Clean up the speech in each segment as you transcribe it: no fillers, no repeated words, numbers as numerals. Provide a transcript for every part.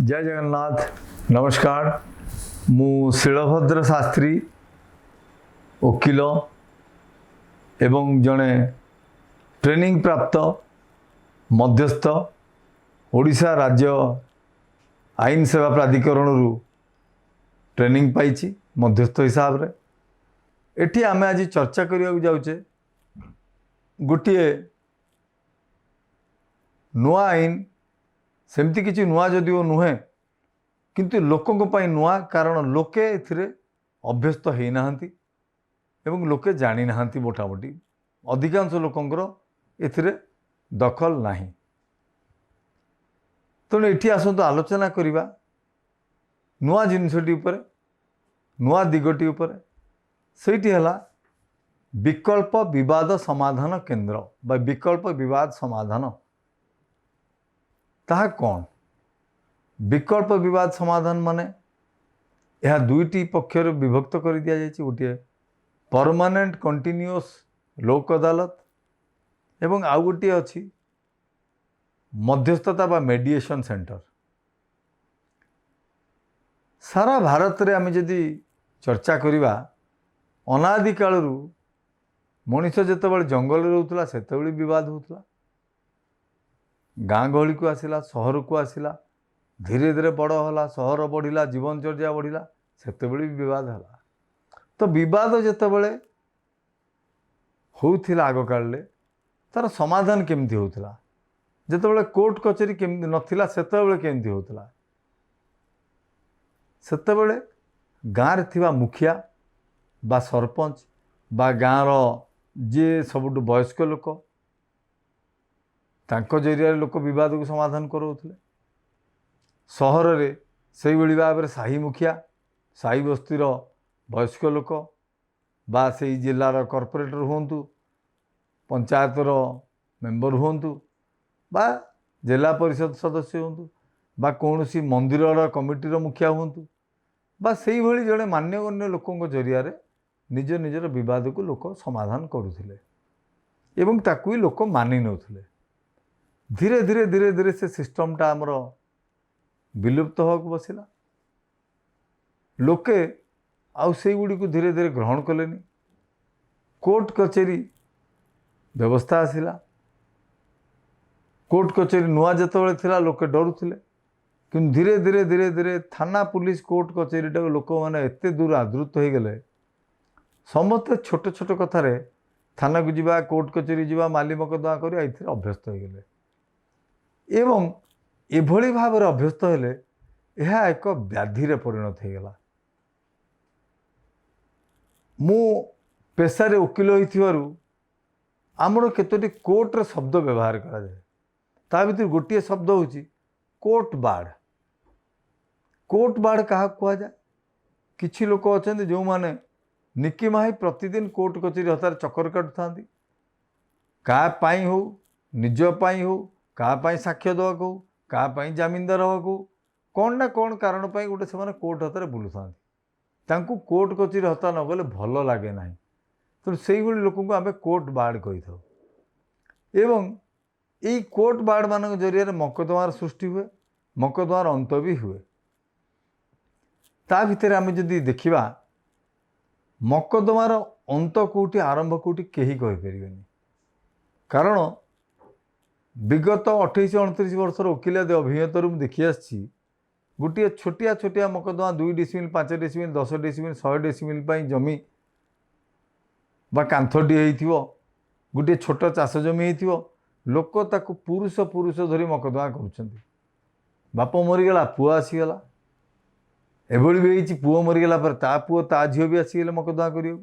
जय जगन्नाथ नमस्कार मु शीलभद्र शास्त्री वकिल एवं जड़े ट्रेनिंग प्राप्त मध्यस्थ ओडिशा राज्य आईन सेवा प्राधिकरण रु ट्रेनिंग पाई मध्यस्थ हिसाब रे एठी आमे आज चर्चा करिया जाउचे गोटे नुआ आईन सेमती किसी नुआ जदिओ नुहे किंतु लोकों पाई नुआ कारण लोके एथिरे अभ्यस्त हो नाहंती एवं लोके जानी नाहंती मोटामोटी अधिकांश लोकंकर एथिरे दखल नाही। तेणु एठी आसंतु आलोचना करिबा नुआ जिनसटी उपरे नुआ दिगटी उपरे सेठी हला विकल्प विवाद समाधान केंद्र बा विकल्प विवाद समाधान ताहा कौन विकल्प विवाद समाधान माने यह दुईटी पक्षर विभक्त कर दिया जायछि गोटे परमानेंट कंटिन्यूअस लोक अदालत एवं आउ गोटे अछि मध्यस्थता बा मेडिएशन सेंटर। सारा भारत रे आमे जदि चर्चा करिबा अनादि कालरू मनुष्य जेतेबेले जंगल रहउतला सेतेबेले विवाद होउतला गाँ गहली को आसिला सहर को आसिला धीरे धीरे बड़ होला सहर बढ़िला जीवनचर्या बढ़िला सेतेबेले भी विवाद होला। तो विवाद जेतेबेले होउथिला आग काले तार समाधान केमती होउथिला जेतेबेले कोर्ट कचेरी केमती नथिला सेतेबेले केमती होउथिला सेतेबेले गाँ रे थिबा मुखिया बा सरपंच बा गाँ रो जे सबुठु वयस्क लोक तांको जरिया लोक विवाद को समाधान करोउथिले। सहर रे सेई भली भाव रे साही मुखिया साही बस्तीर वयस्क लोक बा सेई जिल्लार कॉर्पोरेटर हुंतु पंचायतर मेंबर हुंतु बा जिला परिषद सदस्य हुंतु बा कौनसी मंदिर कमिटीर मुखिया हुंतु बा सेई भली जड़े मान्यगण्य लोकों जरिया रे निज निजर विवाद को लोक समाधान करुथिले एवं ताकू लोक मानि नउथिले। धीरे धीरे धीरे धीरे से सिस्टमटा आमर विलुप्त होक बसिला लोके आउ से गुड़ी को धीरे धीरे ग्रहण कलेनी कोर्ट कचेरी व्यवस्था आसिला कोर्ट कचेरी नुआ जेतेबेले थिला लोके डरुथिले किंतु धीरे धीरे धीरे धीरे थाना पुलिस कोर्ट कचेरीटा लोक मैंने एते दूर आदृत हो गले समस्त छोट छोट कथार थाना को जीवा कोर्ट कचेरी जीवा माली मकदमा कर अभ्यस्त हो गले एवं एभली भाव अभ्यस्त हेले यह एक व्याधि रे परिणत हो गला। मु पेशारे वकिल होइथिबारु आमर केतोटी कोर्ट रे शब्द व्यवहार करा जाए ता भीतर गोटे शब्द होची कोर्ट बाड़। कोर्ट बाड़ कहा कुआ जाए किछि लोक अछंती जो माने निकी माही प्रतिदिन कोर्ट कचेरी हतार चक्कर काटुथांती का पाई हो निज पाई हो का पाई साक्ष्य देवा को का पाई जमीनदार हवा को कौन ना कौन कारण पाई गोटे से कोर्ट हतार बुलूता तांकू कोर्ट कचेरी हता न गले भल लगे ना तो से लोक को आम कोर्ट बाड़ कही था एवं यही कोर्ट बाड़ मान जरिए मकदमार सृष्टि हुए मकदमार अंत भी हुए। ता भितर आम जदि देखिबा मकदमार अंत कोटी आरंभ कोटी कहीं कहीपर कारण विगत 28-29 वर्षर वकिलादी अभिज्ञता देखी आसी गोटे छोटिया छोटिया मकदमा 2 डेसिमिल 5 डेसिमिल 10 डेसिमिल 100 डेसिमिल जमी बा कांथटी हो गोटे छोट चाष जमी हो लोक ताकू पुरुष पुरुष धरी मकदमा कर बाप मरीगला पुआ आसीगला एभली भी पुओ मरीगला पर ता पुओ ता झील भी आसीगले मकदमा कर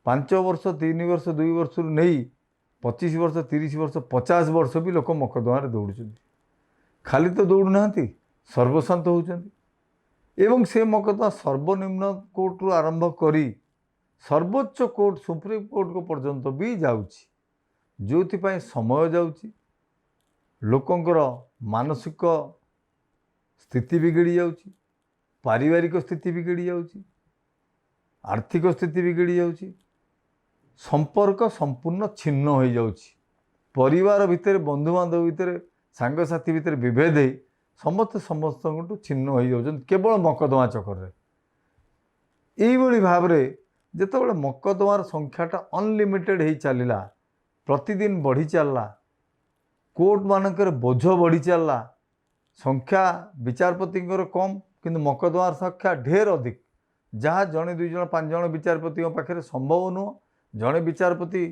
5 वर्ष 3 वर्ष 2 वर्ष नहीं 25 वर्ष 30 वर्ष 50 वर्ष भी लोक मकदमा दौड़ खाली तो दौड़ ना सर्वशांत होती एवं से मकदमा सर्वनिम्न कोर्ट रु आरंभ करी सर्वोच्च कोर्ट सुप्रीम कोर्ट को पर्यंत भी जाउछि जो समय जाउछि लोकंकर मानसिक स्थिति बिगड़ी जाउछि पारिवारिक स्थिति बिगड़ी जाउछि आर्थिक स्थिति बिगड़ी जाउछि संपर्क संपूर्ण छिन्न हो जाउछि परिवार भितर बंधुबांधव भितर सांगसाथी भितर विभेद ସମସ୍ତେ ସମସ୍ତଙ୍କଠୁ ଛିନ୍ନ ହୋଇଯାଉଛନ୍ତି କେବଳ ମକଦ୍ଦମା ଚକ୍କରରେ। ଏଇଭଳି ଭାବରେ ଯେତେବେଳେ ମକଦ୍ଦମାର ସଂଖ୍ୟାଟା ଅନଲିମିଟେଡ଼ ହେଇ ଚାଲିଲା, ପ୍ରତିଦିନ ବଢ଼ି ଚାଲିଲା, କୋର୍ଟମାନଙ୍କରେ ବୋଝ ବଢ଼ି ଚାଲିଲା, ସଂଖ୍ୟା ବିଚାରପତିଙ୍କର କମ୍ କିନ୍ତୁ ମକଦ୍ଦମାର ସଂଖ୍ୟା ଢେର ଅଧିକ, ଯାହା ଜଣେ 2 ଜଣ 5 ଜଣ ବିଚାରପତିଙ୍କ ପାଖରେ ସମ୍ଭବ ନୁହଁ। ଜଣେ ବିଚାରପତି,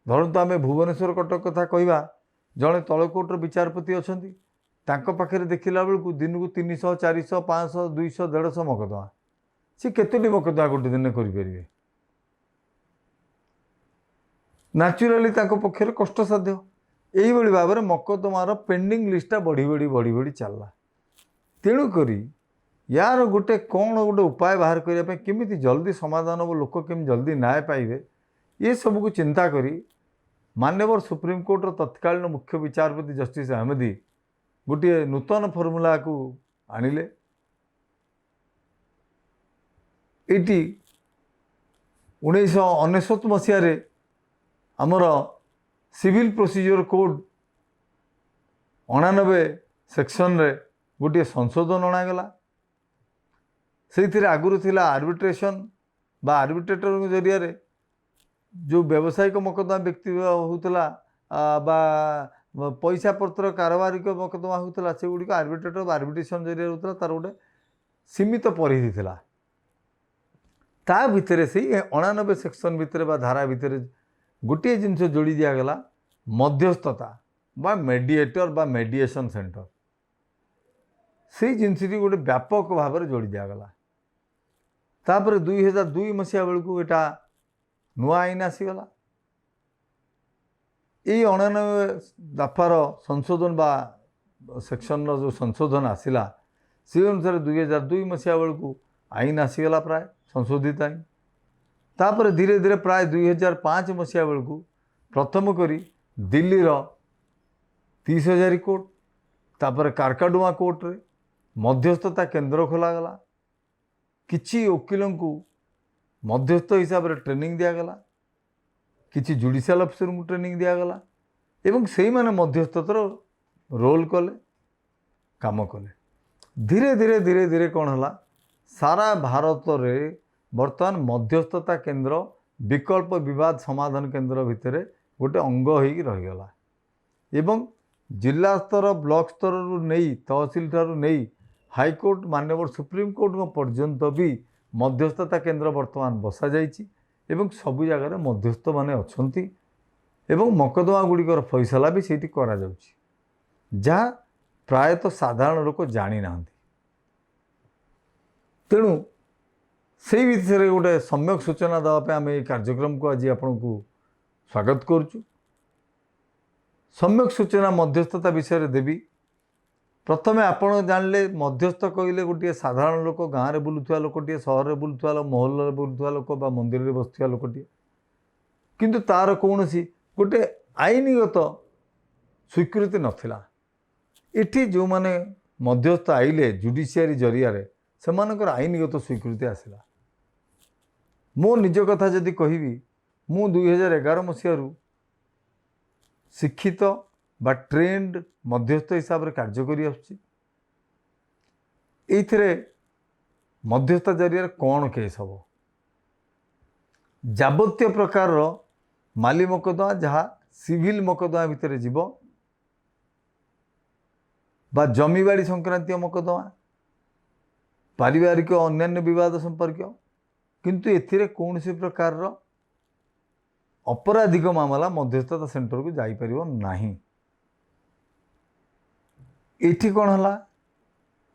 ଧରନ୍ତୁ ଆମେ ଭୁବନେଶ୍ୱର କଟକ କଥା କହିବା, ଜଣେ ତଳକୋର୍ଟର ବିଚାରପତି ଅଛନ୍ତି, ତାଙ୍କ ପାଖରେ ଦେଖିଲା ବେଳକୁ ଦିନକୁ 300 400 500 200 150 ମକଦ୍ଦମା। ସେ କେତୋଟି ମକଦ୍ଦମା ଗୋଟେ ଦିନରେ କରିପାରିବେ? ନ୍ୟାଚୁରାଲି ତାଙ୍କ ପକ୍ଷରେ କଷ୍ଟସାଧ୍ୟ। ଏଇଭଳି ଭାବରେ ମକଦ୍ଦମାର ପେଣ୍ଡିଂ ଲିଷ୍ଟଟା ବଢ଼ି ବଢ଼ି ବଢ଼ି ବଢ଼ି ଚାଲିଲା। ତେଣୁକରି ୟାର ଗୋଟେ କ'ଣ ଗୋଟେ ଉପାୟ ବାହାର କରିବା ପାଇଁ, କେମିତି ଜଲ୍ଦି ସମାଧାନ ହେବ, ଲୋକ କେମିତି ଜଲ୍ଦି ନ୍ୟାୟ ପାଇବେ, ଏସବୁକୁ ଚିନ୍ତା କରି ମାନ୍ୟବର ସୁପ୍ରିମକୋର୍ଟର ତତ୍କାଳୀନ ମୁଖ୍ୟ ବିଚାରପତି ଜଷ୍ଟିସ୍ ଅହମଦି ଗୋଟିଏ ନୂତନ ଫର୍ମୁଲାକୁ ଆଣିଲେ। ଏଇଟି 1999 ମସିହାରେ ଆମର ସିଭିଲ୍ ପ୍ରୋସିଜିଓର କୋଡ୍ 99 ସେକ୍ସନରେ ଗୋଟିଏ ସଂଶୋଧନ ଅଣାଗଲା। ସେଇଥିରେ ଆଗରୁ ଥିଲା ଆର୍ବିଟ୍ରେସନ୍ ବା ଆର୍ବିଟ୍ରେଟରଙ୍କ ଜରିଆରେ ଯେଉଁ ବ୍ୟବସାୟିକ ମକଦ୍ଦମା ବ୍ୟକ୍ତି ହେଉଥିଲା ବା ପଇସା ପତ୍ର କାରବାରିକ ମକଦ୍ଦମା ହେଉଥିଲା, ସେଗୁଡ଼ିକ ଆର୍ବିଟ୍ରେଟର ବା ଆର୍ବିଟ୍ରେସନ୍ ଜରିଆରେ ହେଉଥିଲା। ତାର ଗୋଟେ ସୀମିତ ପରିଧି ଥିଲା। ତା ଭିତରେ ସେଇ 99 ସେକ୍ସନ୍ ଭିତରେ ବା ଧାରା ଭିତରେ ଗୋଟିଏ ଜିନିଷ ଯୋଡ଼ି ଦିଆଗଲା, ମଧ୍ୟସ୍ଥତା ବା ମେଡ଼ିଏଟର ବା ମେଡ଼ିଏସନ୍ ସେଣ୍ଟର। ସେଇ ଜିନିଷଟି ଗୋଟେ ବ୍ୟାପକ ଭାବରେ ଯୋଡ଼ି ଦିଆଗଲା। ତାପରେ 2002 ମସିହା ବେଳକୁ ଏଇଟା ନୂଆ ଆଇନ ଆସିଗଲା। ଏଇ 99 ଦଫାର ସଂଶୋଧନ ବା ସେକ୍ସନର ଯେଉଁ ସଂଶୋଧନ ଆସିଲା, ସେ ଅନୁସାରେ 2002 ମସିହା ବେଳକୁ ଆଇନ ଆସିଗଲା, ପ୍ରାୟ ସଂଶୋଧିତ ଆଇନ। ତାପରେ ଧୀରେ ଧୀରେ ପ୍ରାୟ 2005 ମସିହା ବେଳକୁ ପ୍ରଥମ କରି ଦିଲ୍ଲୀର 30,000 କୋର୍ଟ, ତାପରେ କାରକାଡୁମା କୋର୍ଟରେ ମଧ୍ୟସ୍ଥତା କେନ୍ଦ୍ର ଖୋଲାଗଲା। କିଛି ଓକିଲଙ୍କୁ ମଧ୍ୟସ୍ଥ ହିସାବରେ ଟ୍ରେନିଂ ଦିଆଗଲା, କିଛି ଜୁଡ଼ିସିଆଲ ଅଫିସରଙ୍କୁ ଟ୍ରେନିଂ ଦିଆଗଲା ଏବଂ ସେଇମାନେ ମଧ୍ୟସ୍ଥତାର ରୋଲ୍ କଲେ, କାମ କଲେ। ଧୀରେ ଧୀରେ ଧୀରେ ଧୀରେ କ'ଣ ହେଲା, ସାରା ଭାରତରେ ବର୍ତ୍ତମାନ ମଧ୍ୟସ୍ଥତା କେନ୍ଦ୍ର ବିକଳ୍ପ ବିବାଦ ସମାଧାନ କେନ୍ଦ୍ର ଭିତରେ ଗୋଟେ ଅଙ୍ଗ ହୋଇକି ରହିଗଲା ଏବଂ ଜିଲ୍ଲା ସ୍ତର, ବ୍ଲକ ସ୍ତରରୁ ନେଇ, ତହସିଲ ଠାରୁ ନେଇ ହାଇକୋର୍ଟ, ମାନ୍ୟବର ସୁପ୍ରିମକୋର୍ଟଙ୍କ ପର୍ଯ୍ୟନ୍ତ ବି ମଧ୍ୟସ୍ଥତା କେନ୍ଦ୍ର ବର୍ତ୍ତମାନ ବସାଯାଇଛି ଏବଂ ସବୁ ଜାଗାରେ ମଧ୍ୟସ୍ଥମାନେ ଅଛନ୍ତି ଏବଂ ମକଦ୍ଦମା ଗୁଡ଼ିକର ଫଇସଲା ବି ସେଇଠି କରାଯାଉଛି, ଯାହା ପ୍ରାୟତଃ ସାଧାରଣ ଲୋକ ଜାଣିନାହାନ୍ତି। ତେଣୁ ସେଇ ବିଷୟରେ ଗୋଟେ ସମ୍ୟକ ସୂଚନା ଦେବା ପାଇଁ ଆମେ ଏଇ କାର୍ଯ୍ୟକ୍ରମକୁ ଆଜି ଆପଣଙ୍କୁ ସ୍ୱାଗତ କରୁଛୁ। ସମ୍ୟକ ସୂଚନା ମଧ୍ୟସ୍ଥତା ବିଷୟରେ ଦେବି। ପ୍ରଥମେ ଆପଣ ଜାଣିଲେ, ମଧ୍ୟସ୍ଥ କହିଲେ ଗୋଟିଏ ସାଧାରଣ ଲୋକ, ଗାଁରେ ବୁଲୁଥିବା ଲୋକଟିଏ, ସହରରେ ବୁଲୁଥିବା ଲୋକ, ମହଲରେ ବୁଲୁଥିବା ଲୋକ ବା ମନ୍ଦିରରେ ବସୁଥିବା ଲୋକଟିଏ, କିନ୍ତୁ ତାର କୌଣସି ଗୋଟେ ଆଇନଗତ ସ୍ୱୀକୃତି ନଥିଲା। ଏଠି ଯେଉଁମାନେ ମଧ୍ୟସ୍ଥ ଆଇଲେ ଜୁଡ଼ିସିଆରୀ ଜରିଆରେ, ସେମାନଙ୍କର ଆଇନଗତ ସ୍ୱୀକୃତି ଆସିଲା। ମୋ ନିଜ କଥା ଯଦି କହିବି, ମୁଁ 2011 ମସିହାରୁ ଶିକ୍ଷିତ ବା ଟ୍ରେଣ୍ଡ ମଧ୍ୟସ୍ଥ ହିସାବରେ କାର୍ଯ୍ୟ କରି ଆସୁଛି। ଏଇଥିରେ ମଧ୍ୟସ୍ଥ ଜରିଆରେ କ'ଣ କେସ୍ ହେବ, ଯାବତୀୟ ପ୍ରକାରର ମାଲି ମକଦ୍ଦମା ଯାହା ସିଭିଲ୍ ମକଦ୍ଦମା ଭିତରେ ଯିବ ବା ଜମିବାଡ଼ି ସଂକ୍ରାନ୍ତୀୟ ମକଦ୍ଦମା, ପାରିବାରିକ ଅନ୍ୟାନ୍ୟ ବିବାଦ ସମ୍ପର୍କୀୟ, କିନ୍ତୁ ଏଥିରେ କୌଣସି ପ୍ରକାରର ଅପରାଧିକ ମାମଲା ମଧ୍ୟସ୍ଥତା ସେଣ୍ଟରକୁ ଯାଇପାରିବ ନାହିଁ। ଏଠି କ'ଣ ହେଲା,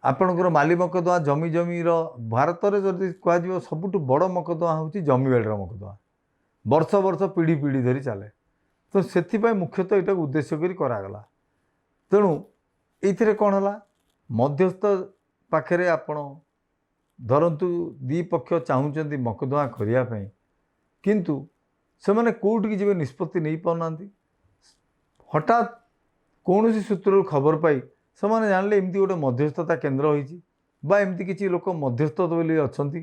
ଆପଣଙ୍କର ମାଲି ମକଦ୍ଦମା, ଜମିର ଭାରତରେ ଯଦି କୁହାଯିବ ସବୁଠୁ ବଡ଼ ମକଦ୍ଦମା ହେଉଛି ଜମିବାଡ଼ିର ମକଦ୍ଦମା, ବର୍ଷ ବର୍ଷ ପିଢ଼ି ପିଢ଼ି ଧରି ଚାଲେ। ତ ସେଥିପାଇଁ ମୁଖ୍ୟତଃ ଏଇଟାକୁ ଉଦ୍ଦେଶ୍ୟ କରି କରାଗଲା। ତେଣୁ ଏଇଥିରେ କ'ଣ ହେଲା, ମଧ୍ୟସ୍ଥ ପାଖରେ ଆପଣ ଧରନ୍ତୁ ଦୁଇ ପକ୍ଷ ଚାହୁଁଛନ୍ତି ମକଦ୍ଦମା କରିବା ପାଇଁ, କିନ୍ତୁ ସେମାନେ କେଉଁଠିକି ଯିବେ ନିଷ୍ପତ୍ତି ନେଇପାରୁନାହାନ୍ତି। ହଠାତ୍ କୌଣସି ସୂତ୍ରରୁ ଖବର ପାଇ ସେମାନେ ଜାଣିଲେ ଏମିତି ଗୋଟେ ମଧ୍ୟସ୍ଥତା କେନ୍ଦ୍ର ହୋଇଛି ବା ଏମିତି କିଛି ଲୋକ ମଧ୍ୟସ୍ଥ ବୋଲି ଅଛନ୍ତି।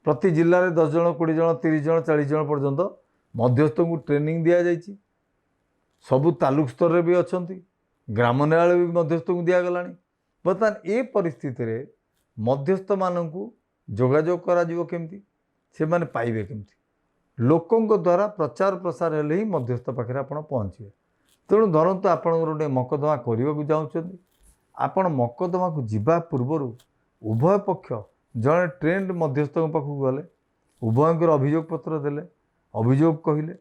ପ୍ରତି ଜିଲ୍ଲାରେ 10 ଜଣ, 20 ଜଣ, 30 ଜଣ, 40 ଜଣ ପର୍ଯ୍ୟନ୍ତ ମଧ୍ୟସ୍ଥଙ୍କୁ ଟ୍ରେନିଂ ଦିଆଯାଇଛି। ସବୁ ତାଲୁକ ସ୍ତରରେ ବି ଅଛନ୍ତି, ଗ୍ରାମ ନ୍ୟାୟାଳୟ ବି ମଧ୍ୟସ୍ଥଙ୍କୁ ଦିଆଗଲାଣି। बर्तमान ए परिस्थिति रे मध्यस्थ मानू जोगाजोग करा केमती से माने पाइबे केमती लोकों द्वारा प्रचार प्रसार हेले ही मध्यस्थ पाखे आप पहुँचे। तेणु धरतु आप गोटे मकदमा करने को चाहते आपण मकदमा को जीवा पूर्वर उभय पक्ष जड़े ट्रेंड मध्यस्थ पाखक गले उभयंकर अभियोग पत्र देले अभियोग कहले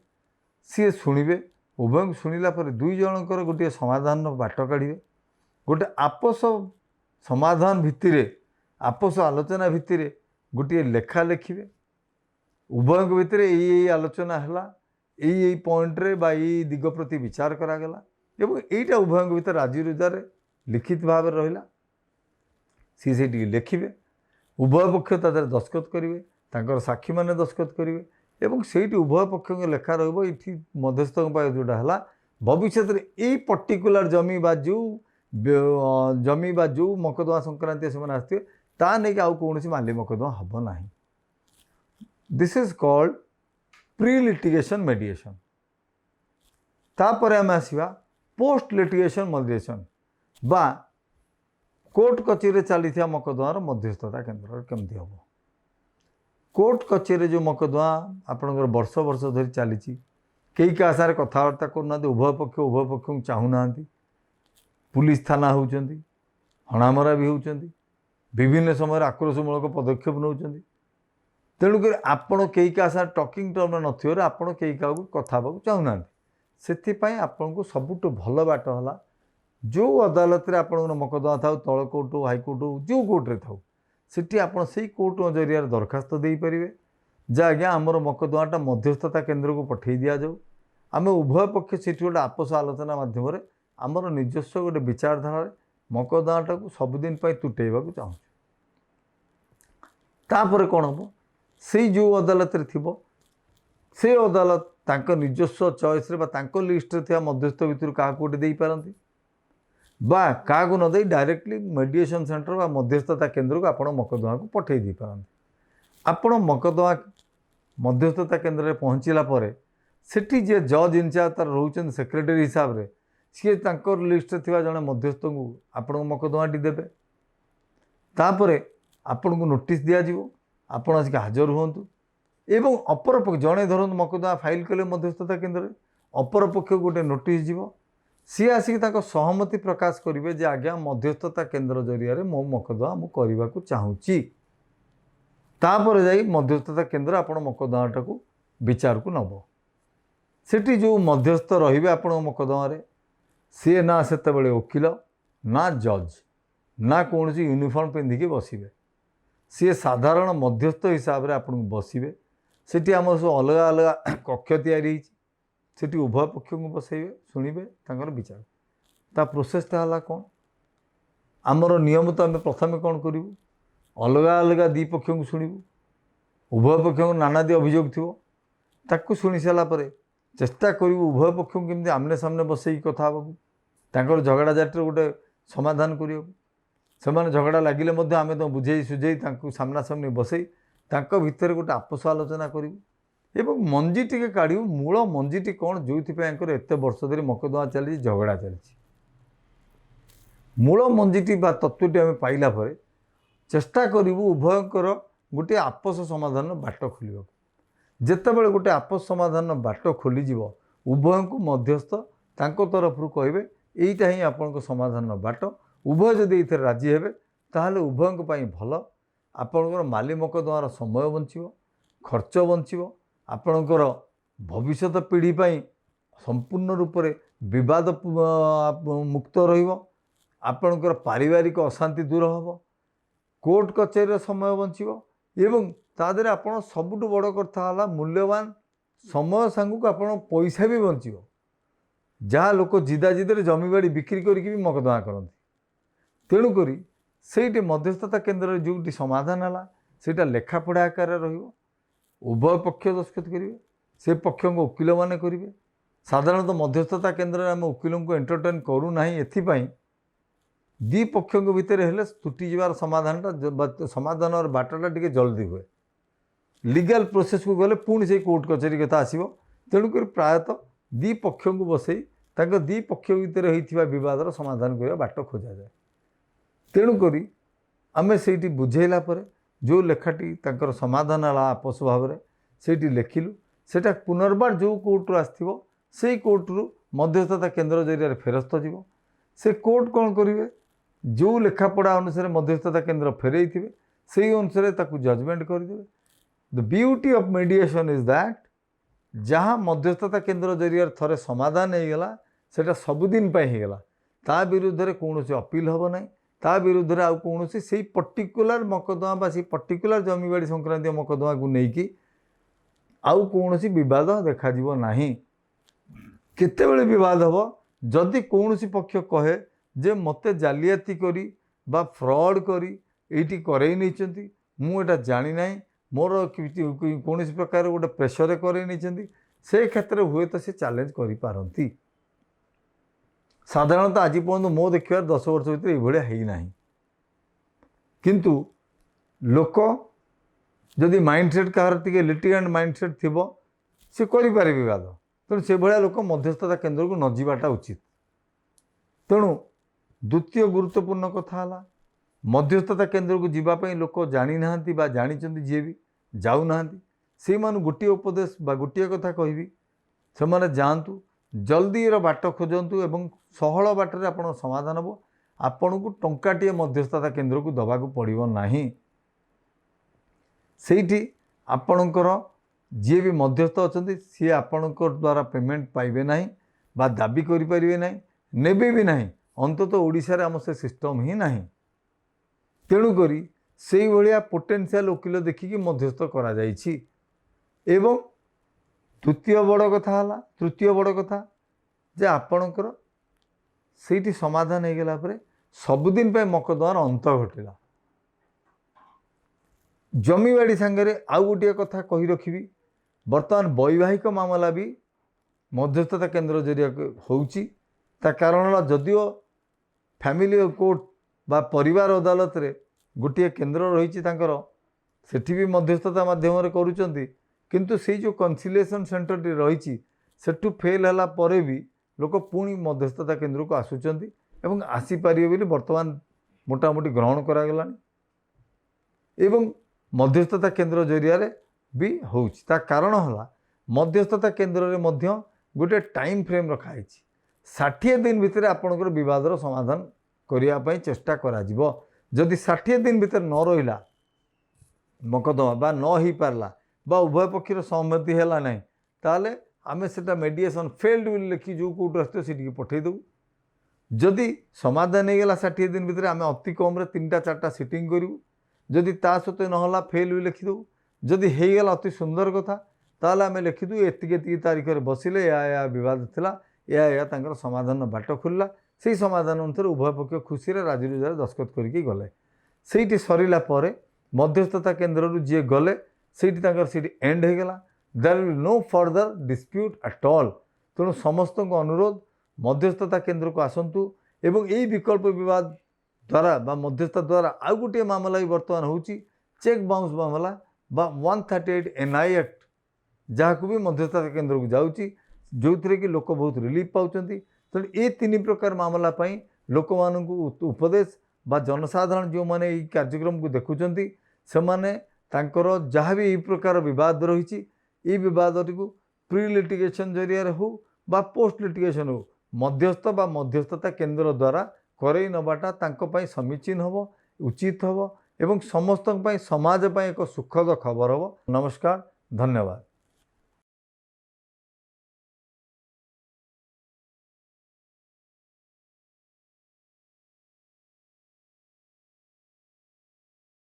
सी शुणे उभय शुणिला दुई जनकर गोटे समाधान बाट काढ़े गोटे आपस समाधान भित्तिरे आपस आलोचना भित्तिरे गोटे लेखा लिखिए उभय भितर यही आलोचना है यही पॉइंट्रे बा यही दिग प्रति विचार करागला एवं यहीटा उभय भितर राजी रुजार लिखित भाव रहा सी से लिखिए उभय पक्ष तादर दस्खत करेंगे साक्षी मैंने दस्खत करेंगे एवं से उभय पक्ष लेखा रही मध्यस्थ जोटा है भविष्य में यही पर्टिकुलर जमी बा जो मकदमा संक्रांति से आसते ता नहीं आउ कौन माली मकदमा हम ना। This is called pre litigation मेडिएशन। तापर आम आसवा पोस्ट लिटिगेशन मेडिएशन बा कोर्ट कचेरी चली मकदमार मध्यस्थता केन्द्र केमती हम। कोर्ट कचेरी जो मकदमा आपंकर वर्ष वर्ष धरी चली कई क्या सारे कथबार्ता करना उभय पक्ष को चाहूना पुलिस थाना होती हणामरा भी होती विभिन्न समय आक्रोशमूलक पदक्षेप नौ तेणुक आपण कई क्या सारे टॉकिंग टर्म नथिवर आपण कई क्या कथा चाहूना से आपन को सबुठ भल बाट है जो अदालत रे आपण मकदमा था तल कोर्ट हो हाईकोर्ट हो जो कोर्टे था सेठी आपण से कोर्ट जरिया दरखास्त दे पारे जे आज्ञा आमर मकदमाटा मध्यस्थता केन्द्र को पठे दि जाऊ आम उभय पक्ष से गोटे आपस आलोचना मध्यम आमर निजस्व गोटे विचारधारा मकदमाटा को सबुदिन तुटेवा चाहूँ। तापर कौन हम से जो अदालत रे थिबो से अदालत तांको निजस्व चॉइस रे बा तांको लिस्ट रे थिया मध्यस्थ भितर क्या गोटे दे पारती बा क्या न दे डायरेक्टली मेडिएशन सेंटर बा मध्यस्थता केन्द्र को आपण मकदमा को पठे दी पारती। आपण मकदमा मध्यस्थता केन्द्र में पहुँचला सेठी जे जज इनचार्ज तार रोचन सेक्रेटरी हिसाब से सी लिस्ट थी जड़े मध्यस्थ को आपण मकदमाटी देवे तापर आपण को नोटिस दिज्व आपण आसिक हाजर हूँ एवं अपर पक्ष जड़े धरत मकदमा फाइल कले मध्यस्थता केन्द्र अपर पक्ष गोटे नोटिस जीव सी आसिक सहमति प्रकाश करेंगे जे आज्ञा मध्यस्थता केन्द्र जरिया मो मकदमा मु करने को चाहूँगी तापर जाई मध्यस्थता केन्द्र आपण मकदमाटा को विचार को नब सेठी जो मध्यस्थ रहिबे आपण मकदमा सी ना सेते बळे वकील ना जज ना कौन यूनिफॉर्म पिंधिकी बसवे सी साधारण मध्यस्थ हिसाब से आपन बसवे सेठी आम सब अलग अलग कक्ष तैयारी सेठी उभय पक्ष को बसइबे शुणिबे तांकर विचार ता प्रोसेसटा है कौन आमर नियम तो आम प्रथम कौन करूँ अलग अलग दी पक्ष को शुणु उभय पक्ष को नानादी अभियोग थी ताकू शुणी सारापर चेष्टा करूँ उभय पक्ष को केमती आमने सामने बसई कथा हाँ झगड़ा जाटर गोटे समाधान करने झगड़ा लगिले आम तो बुझे सुझे सामना सामने बसई भितर गोटे आपस आलोचना करूँ एवं मंजी टी काढ़ू मूल मंजीटी कौन जो एत वर्ष धरी मकदमा चली झगड़ा चली मूल मंजीटी तत्वटी आम पाइला चेष्टा करूँ उभयंकर गोटे आपस समाधान बाट खोल जितेबाला गोटे आपस समाधान बाट खोलीज उभय को मध्यस्थ तांको तरफ कहे यहीटा ही आपण समाधान बाट उभय जदि ये राजी हे ताहले उभय भल आपणकर माली मकदमार समय बंचो खर्च बंचो आपणकर भविष्य पीढ़ी संपूर्ण रूप से विवाद मुक्त आपणकर पारिवारिक अशांति दूर हम कोर्ट कचेरी समय बंचो एवं तादरे आपड़ सबुठ बड़ कथा है मूल्यवान समय सांगू आप पैसा भी बंचो जहाँ लोक जिदा जिदे जमी बाड़ी बिक्री करके भी मकदमा करती तेणुक से मध्यस्थता केन्द्र जो समाधान है सेटा लेखापढ़ा आकार रुभय पक्ष दस्खत करेंगे से पक्ष को वकिल मैंने करेंगे साधारणतः मध्यस्थता केन्द्र आम वकिलों को एंटरटेन करूना ये दी पक्ष भितर हेले तुटी जबार समाधान और बाटटा टे जल्दी हुए लीगल प्रोसेस को गले पुणी से कोर्ट कचेरी कथा आसो तेणुक प्रायतः दी पक्ष को बसई दी पक्ष भितर होता बदर समाधान करने बाट खोजा जाए तेणुक आमे से बुझेला पर जो लेखाटी तांकर समाधान है आपस भाव में से लेखिलु सेटा पुनर्बार जो कोर्ट आसो से कोर्टरू मध्यस्थता केन्द्र जरिए फेरस्त जीव से कोर्ट कौन करेंगे जो लेखापढ़ा अनुसार मध्यस्थता केन्द्र फेरई थे से अनुसार जजमेंट करदे। The beauty of मेडिएशन is that जहाँ मध्यस्थता केन्द्र जरिए थरे समाधान हो गला सेटा सबुदिन होगला ता विरुद्ध में कौन अपील हम ना ता विरुद्ध में आउ कौन से पर्टिकुलर मकदमा बा से पर्टिकुलर जमीबाड़ी संक्रांति मकदमा को लेकिन आउ कौन बद देखा ना केतेबेले विवाद हम जदि कौन पक्ष कहे जे मते जालियाती करी बा फ्रॉड करी एटी करई नहीं मुझा जानी ना मोर कौन प्रकार गोटे प्रेसर करई नहीं से क्षेत्र में हुए तो से चैलेंज करी साधारणतः आज पर्यंत मो देखिए 10 वर्ष भर यह किंतु लोक जदि माइंडसेट कहार टे लिटिगेंट माइंडसेट थी सी करें विवाद तेणु से भाया लोक मध्यस्थता केन्द्र को न जावाटा उचित। तेणु द्वितीय गुरुत्वपूर्ण कथा है मध्यस्थता केन्द्र को जीवाई लोक जानी ना जानी जी भी जाऊना से गोटे उपदेश बा गोटे कथा कहि से मैंने जातु जल्दी बाट खोजतु एवं सहल बाटर आप समाधान हम आपण को टंकाटे मध्यस्थता केन्द्र को दबाक पड़ो ना से आपणकर जी भी मध्यस्थ अच्छा सी आपण द्वारा पेमेंट पाइबे ना बा दाबी करें ना नेबे भी ना अंततः ओडिशा आम से सिस्टम ही ना तेणुक से भाया पोटेंशियल वकील देखिकी मध्यस्थ करा जाइछि। एवं तृतीय बड़ कथा है तृतीय बड़ कथा जे आपणकर से समाधान हो गला पर सबुदिन मकदमार अंत घटला। जमीबाड़ी सांगे आउ गोटे कथा कही रखी बर्तमान वैवाहिक मामला भी मध्यस्थता केन्द्र जरिए होउची ता कारण जदिओ फैमिली कोर्ट बा परिवार अदालत रे गोटे केन्द्र रही सेठी भी मध्यस्थता माध्यम करुचंती किंतु से जो कन्सिलेसन सेंटर रही सेठू फेल है पर भी लोक पुणी मध्यस्थता केन्द्र को आसुचंती एवं आसीपारे बोली बर्तमान मोटामोटी ग्रहण करागला एवं मध्यस्थता केन्द्र जरिया भी होउची ता कारण है मध्यस्थता केन्द्र रे मध्य गोटे टाइम फ्रेम रखाई 60 दिन भितर आपणकर विवादर समाधान करने चेष्टा करा जदि 60 दिन भितर न रहा मकदमा बा न हो पारला बा उभय पक्षर सहमति है ना ताले आमे सेटा मेडिएशन फेल्ड बोली लिखी जो कोर्ट आसो से पठेदेबू जदि समाधान हो गला 60 दिन भितर आमे अति कम 3-4टा सिटिंग करूँ जदि ता सत्वे नहला फेल भी लिखिदेबू जदि होगला अति सुंदर कथा ताले आमे लिखिदेबू एति तारीख में बसिले या विवाद थिला या समाधान बाट खोलला से समाधान अनुसार उभय पक्ष खुशी राजी रुजार दस्खत करके गले से सरला मध्यस्थता केन्द्र जी गले से एंड हो गला there will no further dispute at all. तेणु समस्त अनुरोध मध्यस्थता केन्द्र को आसतु एवं यही विकल्प विवाद द्वारा बा मध्यस्थता द्वारा आउ गोटे मामला भी बर्तमान होची चेक बाउंस मामला बा 138 NI एक्ट जहाँ को भी मध्यस्थता केन्द्र को जाऊँगी जो थे कि लोक बहुत रिलीफ पाँच तेणु ये 3 प्रकार मामला लोक मानू उपदेश बा जनसाधारण जो मैंने ये कार्यक्रम को देखुं से माने तांकर जहाँ भी यही प्रकार विवाद रही ये विवाद को प्री लिटिगेशन जरिया हो बा पोस्ट लिटिगेशन हो मध्यस्थ बा मध्यस्थता केन्द्र द्वारा करई नबाटा तांको समीचीन हम उचित हम एवं समस्त समाज एक सुखद खबर हम। नमस्कार, धन्यवाद।